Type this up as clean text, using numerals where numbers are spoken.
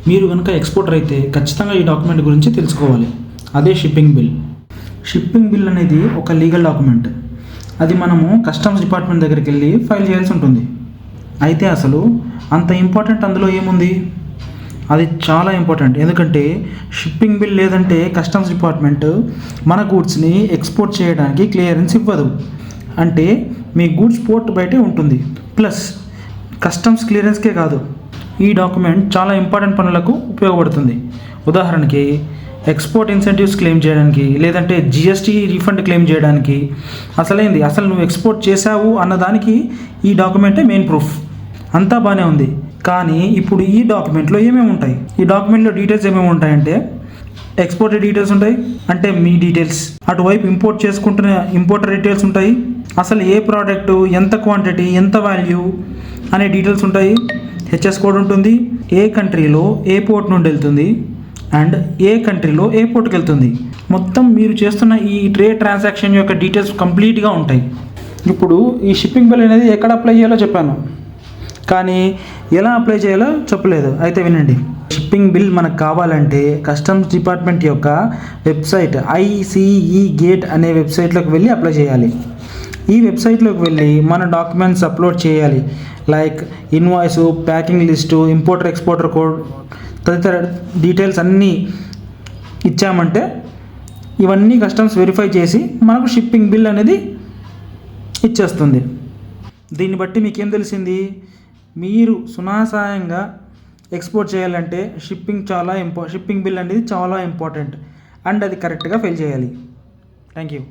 మీరు కనుక ఎక్స్పోర్టర్ అయితే ఖచ్చితంగా ఈ డాక్యుమెంట్ గురించి తెలుసుకోవాలి. అదే షిప్పింగ్ బిల్. షిప్పింగ్ బిల్ అనేది ఒక లీగల్ డాక్యుమెంట్. అది మనము కస్టమ్స్ డిపార్ట్మెంట్ దగ్గరికి వెళ్ళి ఫైల్ చేయాల్సి ఉంటుంది. అయితే అసలు అంత ఇంపార్టెంట్ అందులో ఏముంది? అది చాలా ఇంపార్టెంట్. ఎందుకంటే షిప్పింగ్ బిల్ లేదంటే కస్టమ్స్ డిపార్ట్మెంట్ మన గూడ్స్ని ఎక్స్పోర్ట్ చేయడానికి క్లియరెన్స్ ఇవ్వదు. అంటే మీ గూడ్స్ పోర్ట్ బయటే ఉంటుంది. ప్లస్ కస్టమ్స్ క్లియరెన్స్కే కాదు, ఈ డాక్యుమెంట్ చాలా ఇంపార్టెంట్ పనులకు ఉపయోగపడుతుంది. ఉదాహరణకి ఎక్స్పోర్ట్ ఇన్సెంటివ్స్ క్లెయిమ్ చేయడానికి, లేదంటే జిఎస్టీ రీఫండ్ క్లెయిమ్ చేయడానికి. అసలు నువ్వు ఎక్స్పోర్ట్ చేశావు అన్నదానికి ఈ డాక్యుమెంటే మెయిన్ ప్రూఫ్. అంతా బాగానే ఉంది, కానీ ఇప్పుడు ఈ డాక్యుమెంట్లో ఏమేమి ఉంటాయి? ఈ డాక్యుమెంట్లో డీటెయిల్స్ ఏమేమి ఉంటాయంటే ఎక్స్పోర్ట్ డీటెయిల్స్ ఉంటాయి, అంటే మీ డీటెయిల్స్. అటువైపు ఇంపోర్ట్ చేసుకుంటున్న ఇంపోర్టర్ డీటెయిల్స్ ఉంటాయి. అసలు ఏ ప్రోడక్ట్, ఎంత క్వాంటిటీ, ఎంత వాల్యూ అనే డీటెయిల్స్ ఉంటాయి. హెచ్ఎస్ కోడ్ ఉంటుంది. ఏ కంట్రీలో ఏ పోర్ట్ నుండి వెళ్తుంది అండ్ ఏ కంట్రీలో ఏ పోర్ట్కి వెళ్తుంది, మొత్తం మీరు చేస్తున్న ఈ ట్రేడ్ ట్రాన్సాక్షన్ యొక్క డీటెయిల్స్ కంప్లీట్గా ఉంటాయి. ఇప్పుడు ఈ షిప్పింగ్ బిల్ అనేది ఎక్కడ అప్లై చేయాలో చెప్పాను, కానీ ఎలా అప్లై చేయాలో చెప్పలేదు. అయితే వినండి. షిప్పింగ్ బిల్ మనకు కావాలంటే కస్టమ్స్ డిపార్ట్మెంట్ యొక్క వెబ్సైట్ ICE గేట్ అనే వెబ్సైట్లోకి వెళ్ళి అప్లై చేయాలి. ఈ వెబ్సైట్లోకి వెళ్ళి మన డాక్యుమెంట్స్ అప్లోడ్ చేయాలి. Like invoice, packing list, importer exporter code తదితర డీటెయిల్స్ అన్నీ ఇచ్చామంటే ఇవన్నీ కస్టమ్స్ వెరిఫై చేసి మనకు షిప్పింగ్ బిల్ అనేది ఇచ్చేస్తుంది. దీన్ని బట్టి మీకేం తెలిసింది? మీరు సునాయాసంగా ఎక్స్పోర్ట్ చేయాలంటే షిప్పింగ్ బిల్ అనేది చాలా ఇంపార్టెంట్ అండ్ అది కరెక్ట్గా ఫిల్ చేయాలి. Thank you.